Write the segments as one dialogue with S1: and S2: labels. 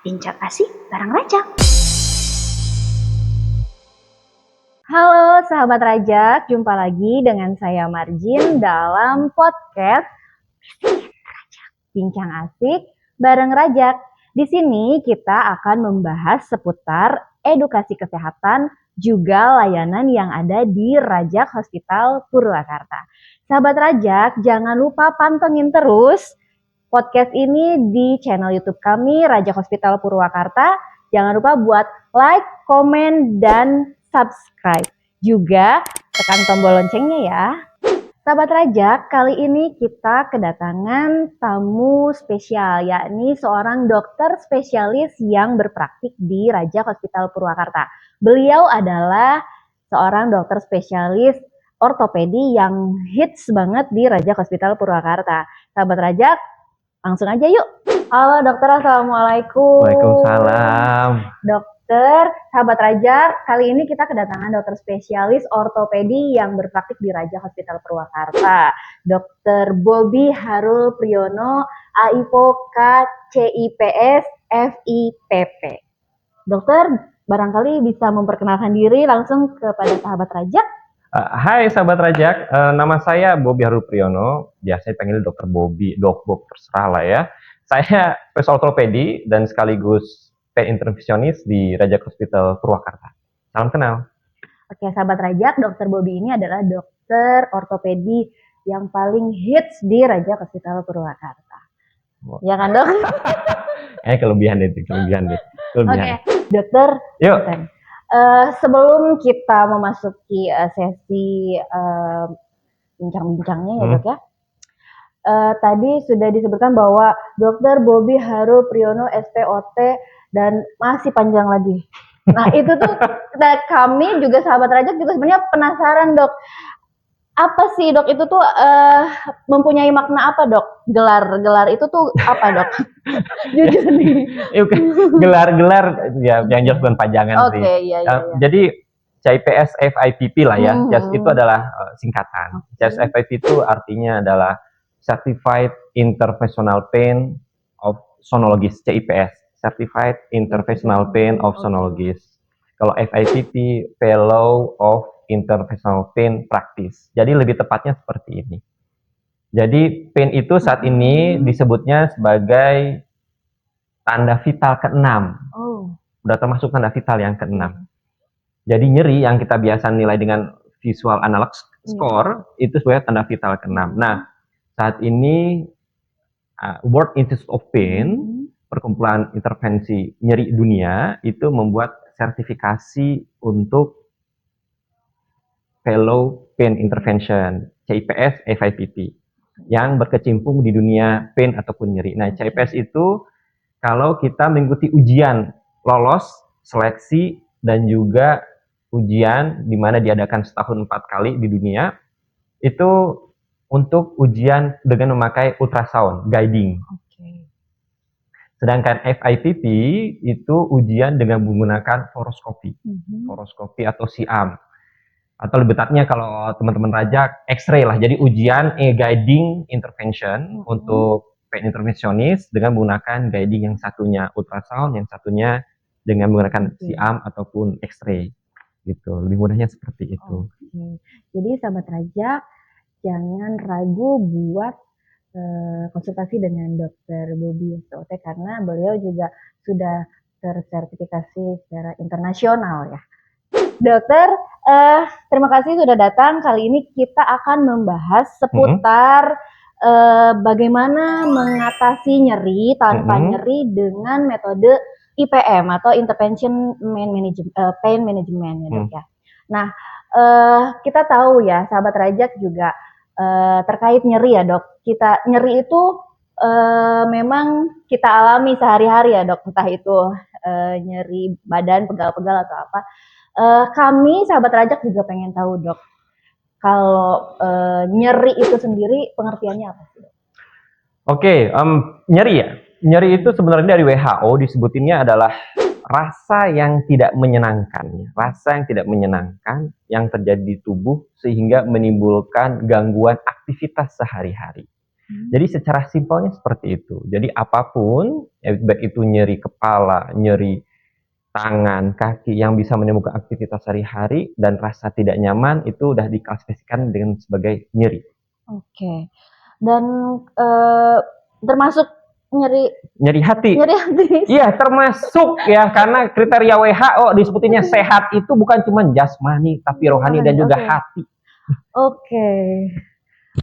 S1: Bincang asik bareng Rajak. Halo sahabat Rajak, jumpa lagi dengan saya Marjin dalam podcast Bincang Asik bareng Rajak. Di sini kita akan membahas seputar edukasi kesehatan juga layanan yang ada di Rajak Hospital Purwakarta. Sahabat Rajak, jangan lupa pantengin terus podcast ini di channel YouTube kami, Rajak Hospital Purwakarta. Jangan lupa buat like, komen, dan subscribe. Juga tekan tombol loncengnya ya. Sahabat Rajak, kali ini kita kedatangan tamu spesial, yakni seorang dokter spesialis yang berpraktik di Rajak Hospital Purwakarta. Beliau adalah seorang dokter spesialis ortopedi yang hits banget di Rajak Hospital Purwakarta. Sahabat Rajak, langsung aja yuk. Halo dokter, assalamualaikum.
S2: Waalaikumsalam.
S1: Dokter, sahabat Rajak, kali ini kita kedatangan dokter spesialis ortopedi yang berpraktik di Rajak Hospital Purwakarta. Dokter Bobi Harul Priyono, AIPO CIPS FIPP. Dokter, barangkali bisa memperkenalkan diri langsung kepada sahabat Rajak.
S2: Hai sahabat Rajak, nama saya Bobi Harul Priyono, biasa dipanggil Dokter Bobi, Dok Bob, terserah lah ya. Saya spesialis ortopedi dan sekaligus intervensionis di Rajak Hospital Purwakarta. Salam kenal.
S1: Oke, sahabat Rajak, Dokter Bobi ini adalah dokter ortopedi yang paling hits di Rajak Hospital Purwakarta. Ya kan dok?
S2: Kelebihan deh.
S1: Oke, dokter.
S2: Yuk.
S1: Sebelum kita memasuki sesi bincang-bincangnya ya dok ya. Tadi sudah disebutkan bahwa Dokter Bobi Harul Priyono SPOT dan masih panjang lagi. Nah itu tuh kami juga sahabat Rajak juga sebenarnya penasaran dok. Apa sih dok itu tuh mempunyai makna apa dok? Gelar itu tuh apa dok? Jujur nih.
S2: Gelar ya yang jelas bukan pajangan sih.
S1: Iya.
S2: Jadi CIPS FIPP lah ya. CIPS itu adalah singkatan. CIPS FIPP itu artinya adalah Certified Interventional Pain of Sonologist, CIPS, Certified Interventional Pain of Sonologist. Kalau FIPP, Fellow of Interventional Pain Practice. Jadi lebih tepatnya seperti ini. Jadi pain itu saat ini disebutnya sebagai tanda vital ke-6. Udah termasuk tanda vital yang ke-6. Jadi nyeri yang kita biasa nilai dengan visual analog score itu sebagai tanda vital ke-6. Nah, saat ini World Institute of Pain, perkumpulan intervensi nyeri dunia, itu membuat sertifikasi untuk Fellow Pain Intervention, CIPS FIPP, yang berkecimpung di dunia pain ataupun nyeri. Nah, CIPS itu kalau kita mengikuti ujian lolos, seleksi, dan juga ujian di mana diadakan setahun 4 kali di dunia, itu untuk ujian dengan memakai ultrasound guiding. Sedangkan FIPP itu ujian dengan menggunakan fluoroskopi, fluoroskopi atau SIAM. Atau lebih tepatnya kalau teman-teman Rajak, X-ray lah. Jadi ujian guiding intervention untuk pain interventionist dengan menggunakan guiding, yang satunya ultrasound, yang satunya dengan menggunakan SIAM ataupun X-ray. Gitu. Lebih mudahnya seperti itu.
S1: Jadi sahabat Rajak, jangan ragu buat konsultasi dengan Dokter Bobi SPOT karena beliau juga sudah tersertifikasi secara internasional ya. Dokter, terima kasih sudah datang. Kali ini kita akan membahas seputar bagaimana mengatasi nyeri tanpa nyeri dengan metode IPM atau Intervention Pain Management ya dok ya. Nah, kita tahu ya sahabat Rajak juga terkait nyeri ya dok. Nyeri itu memang kita alami sehari-hari ya dok. Entah itu nyeri badan, pegal-pegal atau apa. Kami sahabat Rajak juga pengen tahu dok. Kalau nyeri itu sendiri pengertiannya apa sih dok?
S2: Nyeri ya. Nyeri itu sebenarnya dari WHO disebutinnya adalah rasa yang tidak menyenangkan, yang terjadi di tubuh sehingga menimbulkan gangguan aktivitas sehari-hari. Jadi secara simpelnya seperti itu. Jadi apapun, baik itu nyeri kepala, nyeri tangan, kaki yang bisa menimbulkan aktivitas sehari-hari dan rasa tidak nyaman itu udah diklasifikasikan dengan sebagai nyeri.
S1: Oke. Dan eh, termasuk nyeri
S2: Nyeri hati.
S1: nyeri hati.
S2: Iya, termasuk ya, karena kriteria WHO disebutinnya sehat itu bukan cuma jasmani tapi rohani dan juga hati.
S1: Oke.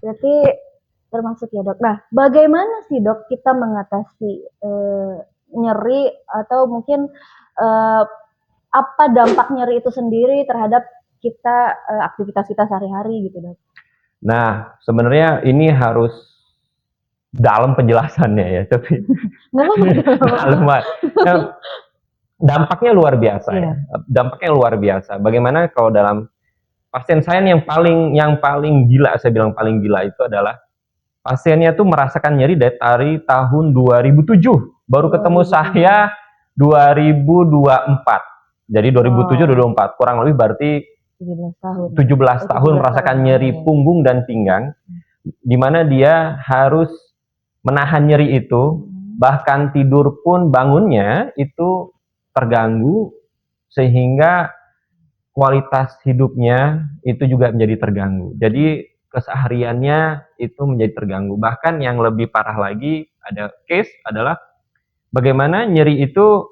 S1: Berarti termasuk ya dok. Nah, bagaimana sih dok kita mengatasi nyeri atau mungkin apa dampak nyeri itu sendiri terhadap kita aktivitas kita sehari-hari gitu dok?
S2: Nah, sebenarnya ini harus dalam penjelasannya ya, tapi dalam, dampaknya luar biasa ya. Dampaknya luar biasa. Bagaimana kalau dalam pasien saya yang paling gila, saya bilang paling gila itu adalah pasiennya tuh merasakan nyeri dari tahun 2007. Baru ketemu saya 2024. Jadi 2007-2024, kurang lebih berarti 17 tahun merasakan nyeri punggung dan pinggang, di mana dia harus menahan nyeri itu, bahkan tidur pun bangunnya itu terganggu, sehingga kualitas hidupnya itu juga menjadi terganggu. Jadi kesehariannya itu menjadi terganggu. Bahkan yang lebih parah lagi, ada case adalah bagaimana nyeri itu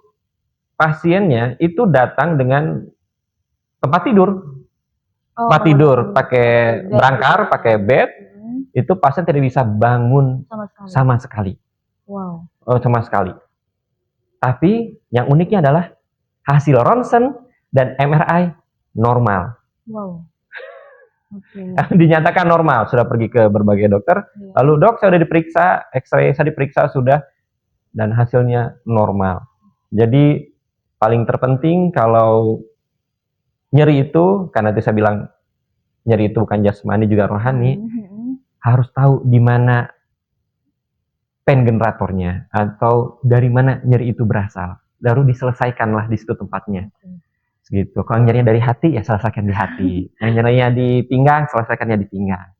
S2: pasiennya itu datang dengan tempat tidur. Tempat tidur pakai berangkar, pakai bed, itu pasien tidak bisa bangun sama sekali.
S1: Wow.
S2: Sama sekali. Tapi yang uniknya adalah hasil ronsen dan MRI normal.
S1: Wow.
S2: Dinyatakan normal, sudah pergi ke berbagai dokter. Lalu dok, saya sudah diperiksa, X-ray saya diperiksa sudah, dan hasilnya normal. Jadi paling terpenting kalau nyeri itu, karena tadi saya bilang nyeri itu bukan jasmani juga rohani, harus tahu di mana pain generatornya atau dari mana nyeri itu berasal. Baru diselesaikanlah di situ tempatnya. Gitu. Kalau nyerinya dari hati, ya selesaikan di hati. Yang nyerinya di pinggang, selesaikannya di pinggang.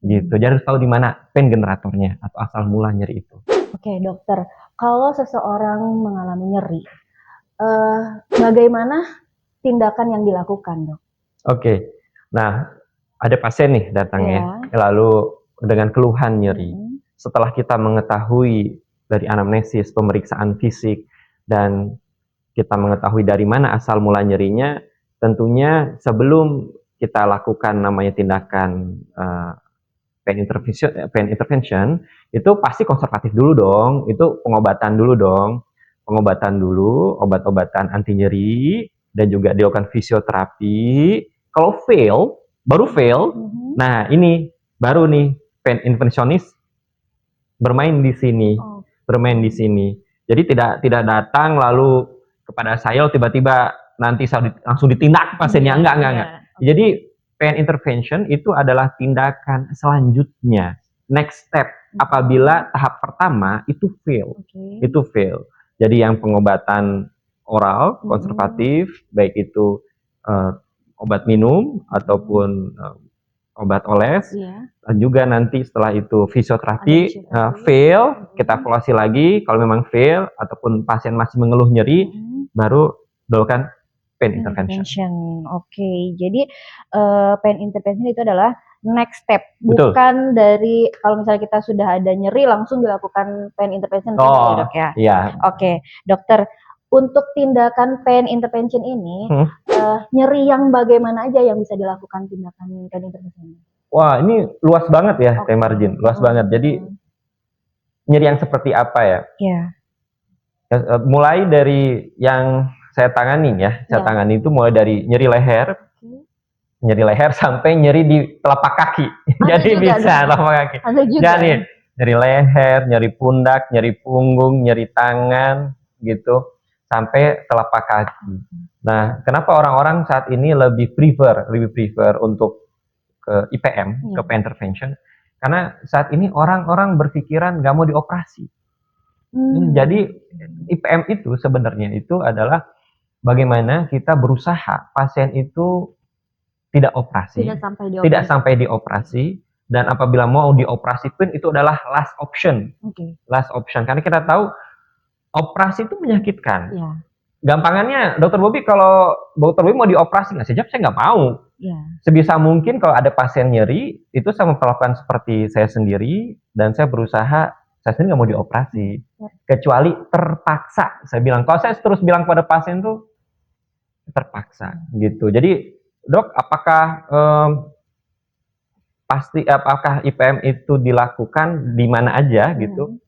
S2: Gitu. Jadi harus tahu di mana pain generatornya atau asal mula nyeri itu.
S1: Oke, dokter. Kalau seseorang mengalami nyeri, bagaimana tindakan yang dilakukan, dok?
S2: Oke. Nah, ada pasien nih datangnya, lalu dengan keluhan nyeri. Setelah kita mengetahui dari anamnesis, pemeriksaan fisik, dan kita mengetahui dari mana asal mula nyerinya, tentunya sebelum kita lakukan namanya tindakan pain intervention, itu pasti konservatif dulu dong, itu pengobatan dulu dong, obat-obatan anti nyeri, dan juga dilakukan fisioterapi. Kalau baru fail, nah ini baru nih pain interventionist bermain di sini. Jadi tidak datang lalu kepada saya tiba-tiba nanti saya langsung ditindak pasiennya, enggak. Jadi pain intervention itu adalah tindakan selanjutnya, next step apabila tahap pertama itu fail. Jadi yang pengobatan oral konservatif, baik itu obat minum ataupun obat oles, dan juga nanti setelah itu fisioterapi fail, kita evaluasi lagi. Kalau memang fail ataupun pasien masih mengeluh nyeri, baru dilakukan pain intervention.
S1: Oke, jadi pain intervention itu adalah next step, bukan dari kalau misalnya kita sudah ada nyeri langsung dilakukan pain intervention, dok ya?
S2: Iya.
S1: Oke, dokter. Untuk tindakan pain intervention ini, nyeri yang bagaimana aja yang bisa dilakukan tindakan pain intervention?
S2: Wah, ini luas banget ya, Teh Marjin. Luas banget. Jadi, nyeri yang seperti apa ya? Mulai dari yang saya tangani ya. Saya tangani itu mulai dari nyeri leher sampai nyeri di telapak kaki. Jadi bisa telapak kaki. Jadi nyeri leher, nyeri pundak, nyeri punggung, nyeri tangan, gitu. Sampai telapak kaki. Nah, kenapa orang-orang saat ini lebih prefer untuk ke IPM, ke pain intervention? Karena saat ini orang-orang berpikiran nggak mau dioperasi. Jadi IPM itu sebenarnya itu adalah bagaimana kita berusaha pasien itu tidak sampai dioperasi, dan apabila mau dioperasi pun itu adalah last option. Last option, karena kita tahu operasi itu menyakitkan. Gampangannya, Dokter Bobby, kalau Dokter Bobby mau dioperasi nggak sejam, saya nggak mau. Sebisa mungkin kalau ada pasien nyeri, itu saya memperlakukan seperti saya sendiri, dan saya berusaha, saya sendiri nggak mau dioperasi. Kecuali terpaksa, saya bilang. Kalau saya terus bilang pada pasien tuh, terpaksa, gitu. Jadi, Dok, apakah apakah IPM itu dilakukan di mana aja, gitu?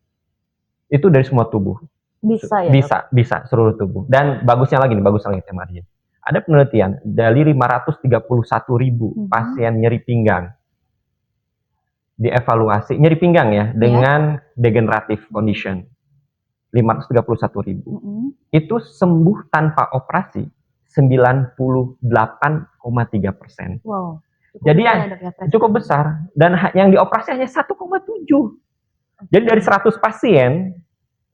S2: Itu dari semua tubuh.
S1: Bisa ya,
S2: Dok? Bisa, seluruh tubuh. Dan bagus lagi, Teh Marjin. Ada penelitian dari 531.000 pasien nyeri pinggang dievaluasi, nyeri pinggang ya, dengan degenerative condition. 531.000. Itu sembuh tanpa operasi 98,3%.
S1: Wow.
S2: Jadi cukup besar, dan yang dioperasi hanya 1,7. Jadi dari 100 pasien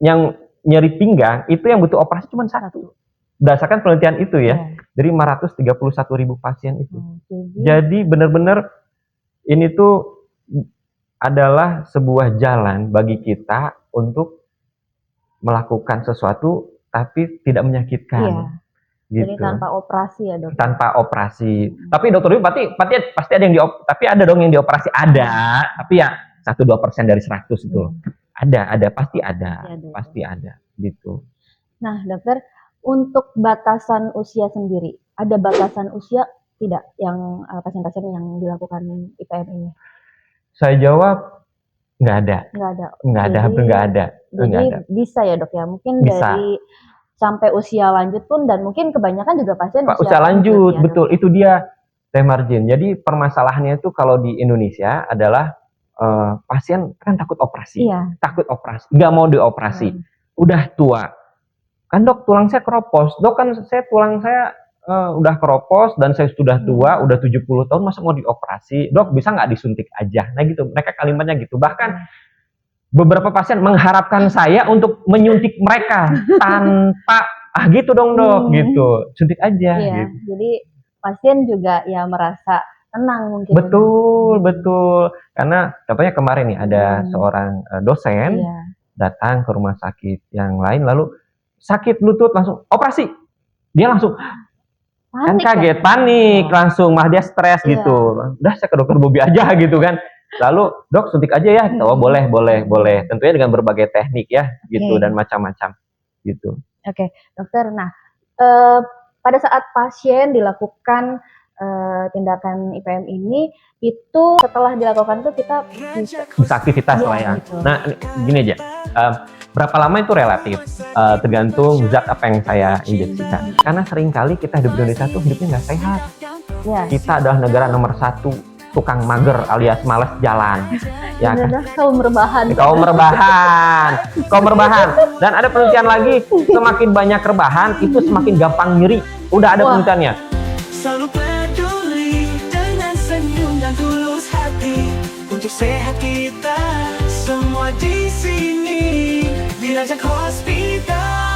S2: yang nyeri pinggang, itu yang butuh operasi cuma 1. Berdasarkan penelitian itu ya, dari 531.000 pasien itu. Jadi benar-benar ini tuh adalah sebuah jalan bagi kita untuk melakukan sesuatu tapi tidak menyakitkan. Gitu.
S1: Jadi tanpa operasi ya, Dok? Tanpa
S2: operasi. Tapi Dokter Bobby pasti ada yang tapi ada dong yang dioperasi, ada. Tapi ya 1-2% dari 100 itu. Ada, pasti ada gitu.
S1: Nah, Dokter, untuk batasan usia sendiri, ada batasan usia tidak yang pasien-pasien yang dilakukan IPM ini?
S2: Saya jawab nggak ada.
S1: Jadi bisa ya, Dok ya? Mungkin bisa. Dari sampai usia lanjut pun, dan mungkin kebanyakan juga pasien
S2: usia lanjut ya, betul. Itu dia, Teh Marjin. Jadi permasalahannya itu kalau di Indonesia adalah pasien kan takut operasi, nggak mau dioperasi, udah tua. Kan Dok, tulang saya keropos. Dok, kan tulang saya udah keropos dan saya sudah tua, udah 70 tahun, masa mau dioperasi? Dok, bisa nggak disuntik aja? Nah gitu, mereka kalimatnya gitu. Bahkan beberapa pasien mengharapkan saya untuk menyuntik mereka tanpa gitu dong, Dok, gitu. Suntik aja. Gitu.
S1: Jadi pasien juga ya merasa tenang mungkin.
S2: Betul. Karena contohnya kemarin nih ada seorang dosen datang ke rumah sakit yang lain, lalu sakit lutut, langsung operasi. Dia langsung kaget, panik, langsung malah dia stres gitu. Udah, saya ke Dokter Bobby aja gitu kan. Lalu, Dok, suntik aja ya. Oh, boleh. Tentunya dengan berbagai teknik ya gitu, dan macam-macam gitu. Oke,
S1: Dokter. Nah, pada saat pasien dilakukan tindakan IPM ini, itu setelah dilakukan itu kita
S2: bisa aktivitas lah ya. Nah, gini aja. Berapa lama itu relatif, tergantung zat apa yang saya injeksikan. Karena seringkali kita hidup di Indonesia tuh hidupnya nggak sehat. Kita adalah negara nomor 1 tukang mager alias males jalan.
S1: Ya kan? Kaum rebahan.
S2: Dan ada penelitian lagi, semakin banyak rebahan itu semakin gampang nyeri. Udah ada penelitiannya. Selalu peduli dengan senyum dan tulus hati untuk sehat kita semua di sini. Dirajak Hospital.